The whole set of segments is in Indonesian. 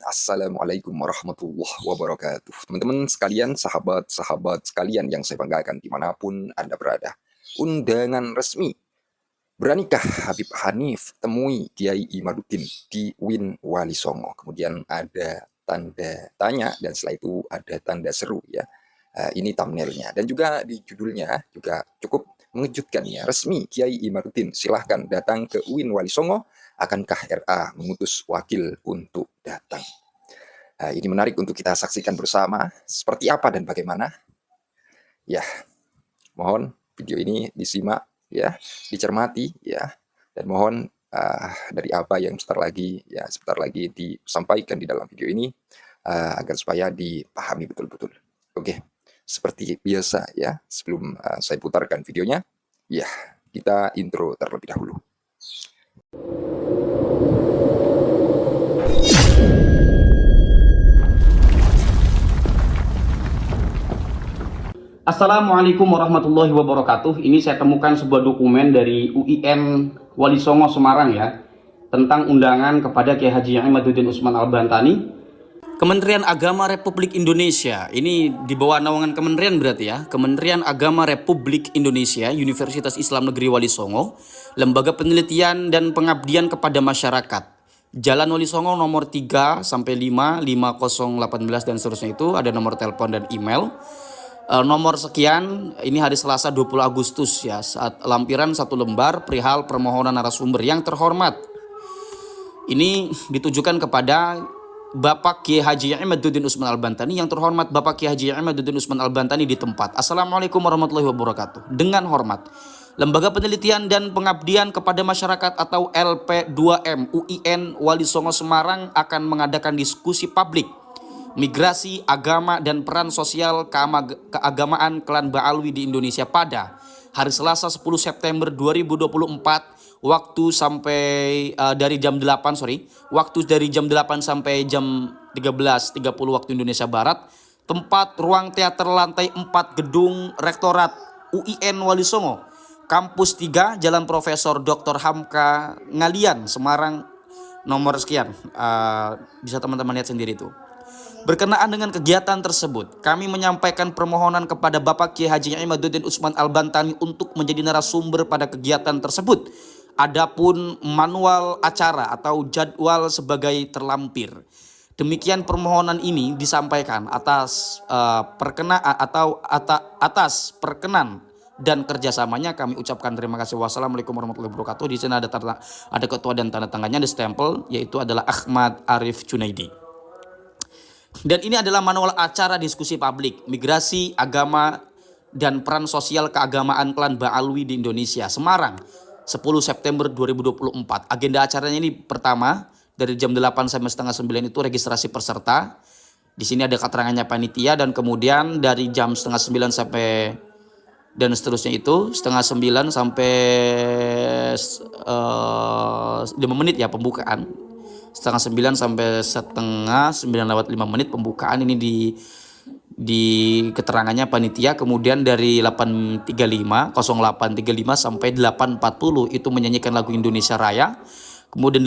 Assalamualaikum warahmatullahi wabarakatuh. Teman-teman sekalian, sahabat-sahabat sekalian yang saya banggakan dimanapun Anda berada. Undangan resmi. Beranikah Habib Hanif temui Kiai Imaduddin di Win Wali Songo? Kemudian ada tanda tanya dan setelah itu ada tanda seru ya. Ini thumbnailnya dan juga di judulnya juga cukup mengejutkan ya. Resmi Kiai Imaduddin silahkan datang ke Win Wali Songo. Akankah RA mengutus wakil untuk datang? Ini menarik untuk kita saksikan bersama. Seperti apa dan bagaimana? Ya, mohon video ini disimak, ya, dicermati, ya, dan mohon dari apa yang sebentar lagi disampaikan di dalam video ini agar supaya dipahami betul-betul. Oke, seperti biasa ya. Sebelum saya putarkan videonya, ya, kita intro terlebih dahulu. Assalamualaikum warahmatullahi wabarakatuh. Ini saya temukan sebuah dokumen dari UIN Wali Songo Semarang ya, tentang undangan kepada Kiai Haji Imaduddin Usman Al-Bantani. Kementerian Agama Republik Indonesia, ini di bawah naungan kementerian berarti ya, Kementerian Agama Republik Indonesia, Universitas Islam Negeri Wali Songo, Lembaga Penelitian dan Pengabdian kepada Masyarakat, Jalan Wali Songo nomor 3 sampai 5, 5018 dan seterusnya, itu ada nomor telepon dan email. Nomor sekian, ini hari Selasa 20 Agustus ya, saat lampiran 1 lembar perihal permohonan narasumber yang terhormat. Ini ditujukan kepada Bapak Kiai Haji Imaduddin Usman Al-Bantani. Yang terhormat Bapak Kiai Haji Imaduddin Usman Al-Bantani di tempat. Assalamualaikum warahmatullahi wabarakatuh. Dengan hormat, Lembaga Penelitian dan Pengabdian kepada Masyarakat atau LP2M UIN Wali Songo Semarang akan mengadakan diskusi publik migrasi, agama, dan peran sosial keagamaan klan Ba'alwi di Indonesia pada hari Selasa 10 September 2024 waktu dari jam 8 sampai jam 13.30 waktu Indonesia Barat, tempat ruang teater lantai 4 gedung Rektorat UIN Wali Songo, Kampus 3, Jalan Profesor Dr. Hamka Ngalian, Semarang, nomor sekian. Bisa teman-teman lihat sendiri tuh. Berkenaan dengan kegiatan tersebut, kami menyampaikan permohonan kepada Bapak Kiai Haji Imaduddin Usman Al-Bantani untuk menjadi narasumber pada kegiatan tersebut. Adapun manual acara atau jadwal sebagai terlampir. Demikian permohonan ini disampaikan atas perkenan dan kerjasamanya. Kami ucapkan terima kasih. Wassalamualaikum warahmatullahi wabarakatuh. Di sini ada ketua dan tanda tangannya, di stempel, yaitu adalah Ahmad Arif Junaidi. Dan ini adalah manual acara diskusi publik, migrasi, agama, dan peran sosial keagamaan klan Ba'alwi di Indonesia, Semarang, 10 September 2024. Agenda acaranya ini pertama, dari jam 8 sampai setengah 9 itu registrasi peserta. Di sini ada keterangannya panitia, dan kemudian dari jam setengah 9 sampai dan seterusnya itu, setengah 9 sampai 5 menit ya pembukaan. Setengah 9 sampai setengah 9 lewat 5 menit pembukaan, ini di keterangannya panitia. Kemudian dari 08.35 sampai 8.40 itu menyanyikan lagu Indonesia Raya. Kemudian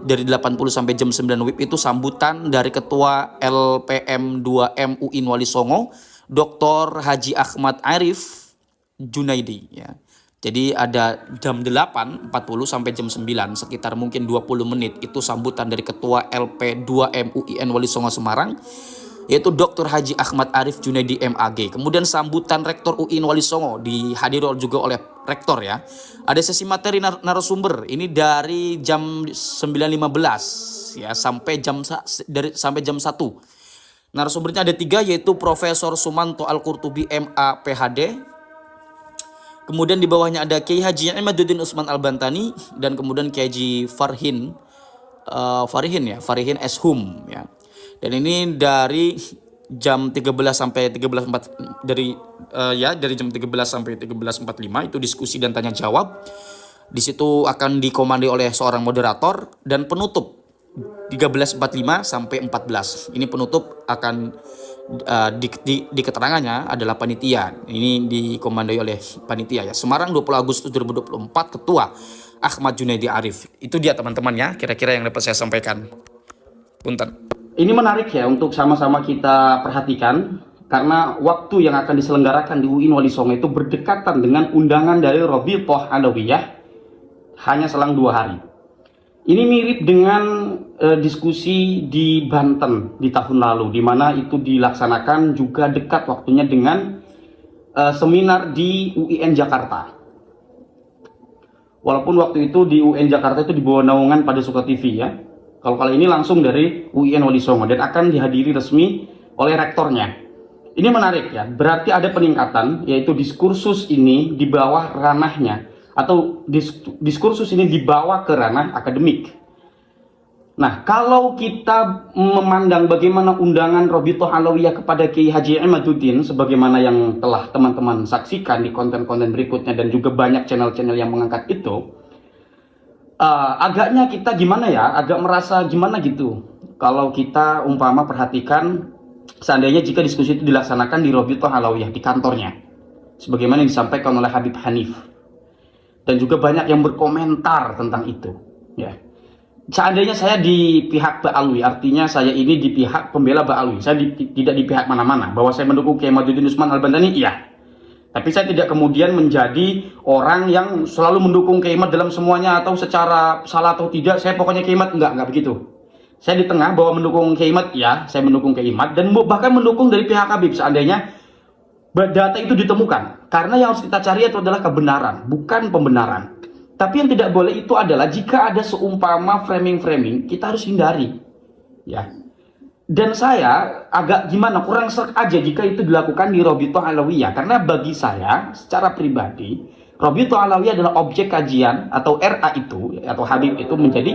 dari 80 sampai jam 9 WIB itu sambutan dari Ketua LPM2M UIN Wali Songo, Dr. Haji Ahmad Arif Junaidi ya. Jadi ada jam 8.40 sampai jam 9, sekitar mungkin 20 menit, itu sambutan dari Ketua LP2M UIN Wali Songo Semarang, yaitu Dr. Haji Ahmad Arif Junaidi MAG. Kemudian sambutan Rektor UIN Wali Songo dihadiri juga oleh Rektor ya. Ada sesi materi narasumber, ini dari jam 9.15 ya sampai jam 1. Narasumbernya ada 3, yaitu Profesor Sumanto Al-Qurtubi MA PhD. Kemudian di bawahnya ada Kiai Haji Imaduddin Usman Al-Bantani, dan kemudian Kiai Haji Farihin Eshum ya. Dan ini dari jam 13 sampai 13.4 dari jam 13 sampai 13.45 itu diskusi dan tanya jawab. Di situ akan dikomandi oleh seorang moderator, dan penutup 13.45 sampai 14. Ini penutup akan di keterangannya adalah panitia. Ini dikomandoi oleh panitia ya. Semarang 20 Agustus 2024, Ketua Ahmad Junaidi Arif. Itu dia teman-teman ya, kira-kira yang dapat saya sampaikan. Punten. Ini menarik ya untuk sama-sama kita perhatikan karena waktu yang akan diselenggarakan di UIN Wali Songo itu berdekatan dengan undangan dari Rabithah Alawiyah hanya selang 2 hari. Ini mirip dengan diskusi di Banten di tahun lalu, di mana itu dilaksanakan juga dekat waktunya dengan seminar di UIN Jakarta. Walaupun waktu itu di UIN Jakarta itu di bawah naungan pada Suka TV ya. Kalau kali ini langsung dari UIN Wali Songo dan akan dihadiri resmi oleh rektornya. Ini menarik ya, berarti ada peningkatan, yaitu diskursus ini di bawah ranahnya, atau diskursus ini dibawa ke ranah akademik. Nah, kalau kita memandang bagaimana undangan Rabithah Alawiyah kepada Kiai Haji Imaduddin, sebagaimana yang telah teman-teman saksikan di konten-konten berikutnya dan juga banyak channel-channel yang mengangkat itu, agaknya kita gimana ya, agak merasa gimana gitu. Kalau kita umpama perhatikan, seandainya jika diskusi itu dilaksanakan di Rabithah Alawiyah, di kantornya, sebagaimana yang disampaikan oleh Habib Hanif, dan juga banyak yang berkomentar tentang itu ya. Seandainya saya di pihak Ba'alwi, artinya saya ini di pihak pembela Ba'alwi, saya tidak di pihak mana-mana, bahwa saya mendukung Kiai Imaduddin Usman Al-Bantani, iya. Tapi saya tidak kemudian menjadi orang yang selalu mendukung Kiai Imad dalam semuanya, atau secara salah atau tidak, saya pokoknya Kiai Imad, enggak begitu. Saya di tengah, bahwa mendukung Kiai Imad, ya, saya mendukung Kiai Imad, dan bahkan mendukung dari pihak Habib, seandainya data itu ditemukan. Karena yang harus kita cari itu adalah kebenaran, bukan pembenaran. Tapi yang tidak boleh itu adalah jika ada seumpama framing-framing, kita harus hindari. Ya. Dan saya agak gimana, kurang serk aja jika itu dilakukan di Rabithah Alawiyah. Karena bagi saya, secara pribadi, Rabithah Alawiyah adalah objek kajian, atau RA itu, atau Habib itu menjadi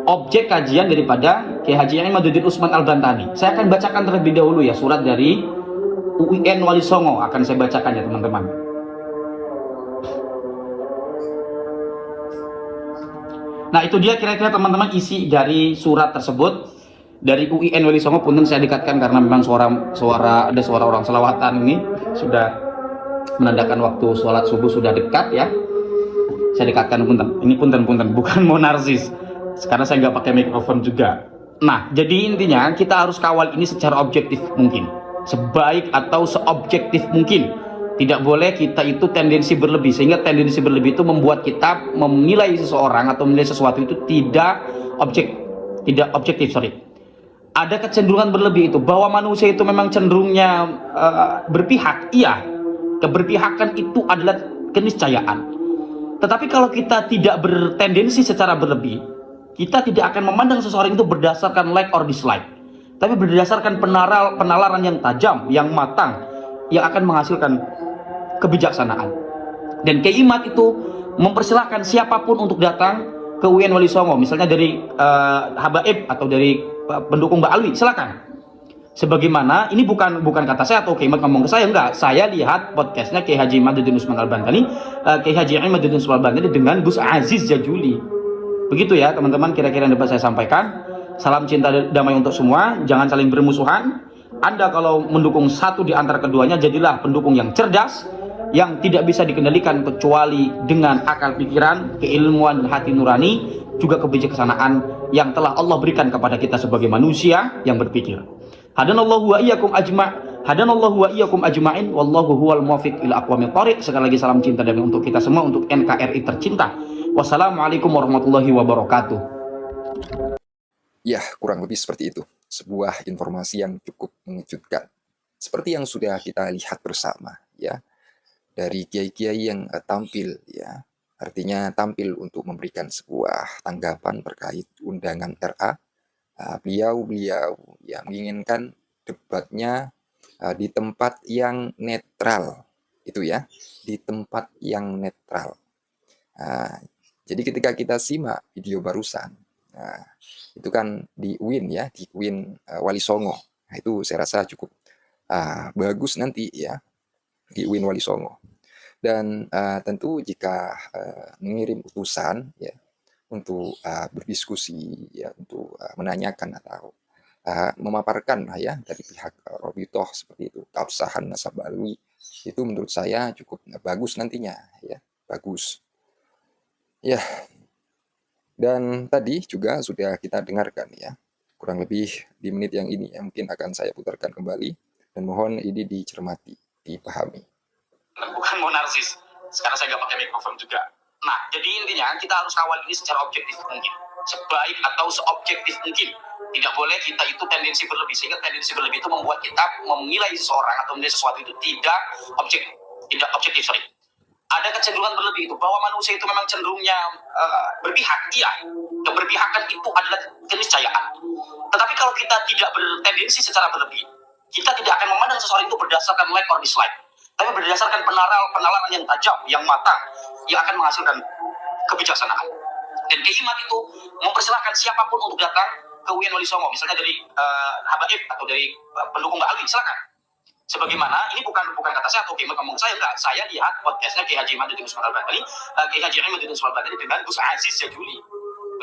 objek kajian daripada Kiai Haji Imaduddin Usman Al-Bantani. Saya akan bacakan terlebih dahulu ya, surat dari UIN Wali Songo, akan saya bacakan ya teman-teman. Nah, itu dia kira-kira teman-teman isi dari surat tersebut dari UIN Wali Songo. Punten saya dekatkan karena memang ada suara orang selawatan ini sudah menandakan waktu sholat subuh sudah dekat ya. Saya dekatkan, punten. Ini punten bukan mau narsis. Karena saya nggak pakai mikrofon juga. Nah, jadi intinya kita harus kawal ini secara objektif mungkin, sebaik atau seobjektif mungkin. Tidak boleh kita itu tendensi berlebih, sehingga tendensi berlebih itu membuat kita menilai seseorang atau menilai sesuatu itu tidak objektif. Ada kecenderungan berlebih itu, bahwa manusia itu memang cenderungnya berpihak. Iya, keberpihakan itu adalah keniscayaan. Tetapi kalau kita tidak bertendensi secara berlebih, kita tidak akan memandang seseorang itu berdasarkan like or dislike, tapi berdasarkan penalaran yang tajam, yang matang, yang akan menghasilkan kebijaksanaan. Dan Kiai Imad itu mempersilahkan siapapun untuk datang ke UIN Wali Songo, misalnya dari habaib atau dari pendukung Ba'alwi, silakan. Sebagaimana ini bukan kata saya atau Kiai Imad ngomong ke saya, enggak. Saya lihat podcastnya Kiai Haji Imaduddin Usman Al-Bantani, Kiai Haji Imaduddin Usman Al-Bantani dengan Gus Aziz Jajuli. Begitu ya teman-teman, kira-kira yang dapat saya sampaikan. Salam cinta damai untuk semua, jangan saling bermusuhan. Anda kalau mendukung satu di antara keduanya, jadilah pendukung yang cerdas, yang tidak bisa dikendalikan kecuali dengan akal pikiran, keilmuan, dan hati nurani, juga kebijaksanaan yang telah Allah berikan kepada kita sebagai manusia yang berpikir. Hadanallahu wa iyyakum ajma'in, wallahu huwal muwaffiq ila aqwamit thoriq. Sekali lagi salam cinta damai untuk kita semua, untuk NKRI tercinta. Wassalamualaikum warahmatullahi wabarakatuh. Ya, kurang lebih seperti itu. Sebuah informasi yang cukup mengejutkan. Seperti yang sudah kita lihat bersama, ya. Dari kiai-kiai yang tampil, ya. Artinya tampil untuk memberikan sebuah tanggapan terkait undangan RA. Beliau yang menginginkan debatnya di tempat yang netral. Itu ya, di tempat yang netral. Jadi ketika kita simak video barusan, itu kan di UIN ya, di UIN Wali Songo. Nah, itu saya rasa cukup bagus nanti ya, di UIN Wali Songo. Dan tentu jika mengirim utusan ya untuk berdiskusi ya, untuk menanyakan atau memaparkan lah ya dari pihak Rabithah seperti itu, keabsahan nasab Ba'alwi, itu menurut saya cukup bagus nantinya ya, bagus. Ya, dan tadi juga sudah kita dengarkan ya kurang lebih di menit yang ini ya, mungkin akan saya putarkan kembali dan mohon ini dicermati, dipahami. Bukan mau narsis. Sekarang saya nggak pakai mikrofon juga. Nah, jadi intinya kita harus kawal ini secara objektif mungkin, sebaik atau seobjektif mungkin. Tidak boleh kita itu tendensi berlebih, sehingga tendensi berlebih itu membuat kita menilai seseorang atau menilai sesuatu itu tidak objektif, sorry. Ada kecenderungan berlebih itu, bahwa manusia itu memang cenderungnya berpihak, iya. Keberpihakan itu adalah keniscayaan. Tetapi kalau kita tidak bertendensi secara berlebih, kita tidak akan memandang seseorang itu berdasarkan like or dislike, tapi berdasarkan penalaran yang tajam, yang matang, yang akan menghasilkan kebijaksanaan. Dan Kiai itu mempersilahkan siapapun untuk datang ke UIN Wali Songo, misalnya dari Habaib atau dari pendukung Mbak Alwi, silakan. Sebagaimana ini bukan kata saya atau ngomong saya, enggak. Saya lihat podcastnya Kiai Haji Imaduddin Usman Al-Bantani, Kiai Haji Imaduddin Usman Al-Bantani dengan Gus Aziz Jajuli.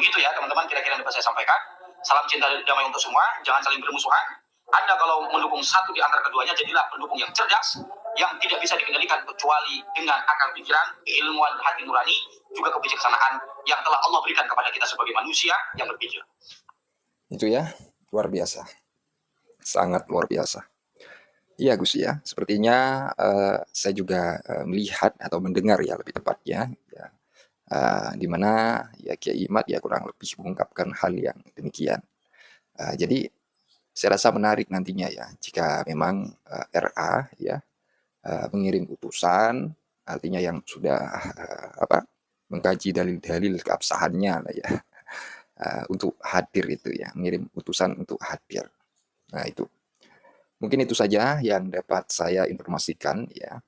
Begitu ya teman-teman, kira-kira yang dapat saya sampaikan. Salam cinta dan damai untuk semua, jangan saling bermusuhan. Anda kalau mendukung satu di antara keduanya, jadilah pendukung yang cerdas, yang tidak bisa dikendalikan kecuali dengan akal pikiran, keilmuan hati nurani, juga kebijaksanaan yang telah Allah berikan kepada kita sebagai manusia yang berpikir. Itu ya, luar biasa. Sangat luar biasa. Iya Gus ya, sepertinya saya juga melihat atau mendengar ya lebih tepatnya, ya, di mana ya Kiai Imad ya kurang lebih mengungkapkan hal yang demikian. Jadi saya rasa menarik nantinya ya jika memang RA ya mengirim utusan, artinya yang sudah mengkaji dalil-dalil keabsahannya lah ya, untuk hadir itu ya, mengirim utusan untuk hadir. Nah itu. Mungkin itu saja yang dapat saya informasikan ya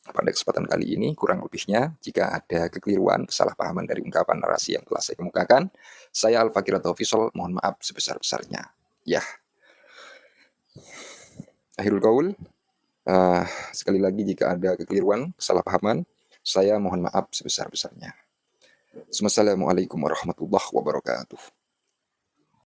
pada kesempatan kali ini. Kurang lebihnya jika ada kekeliruan, kesalahpahaman dari ungkapan narasi yang telah saya kemukakan, saya Al-Fakir Official mohon maaf sebesar-besarnya. Ya. Akhirul qaul, sekali lagi jika ada kekeliruan, kesalahpahaman, saya mohon maaf sebesar-besarnya. Assalamualaikum warahmatullahi wabarakatuh.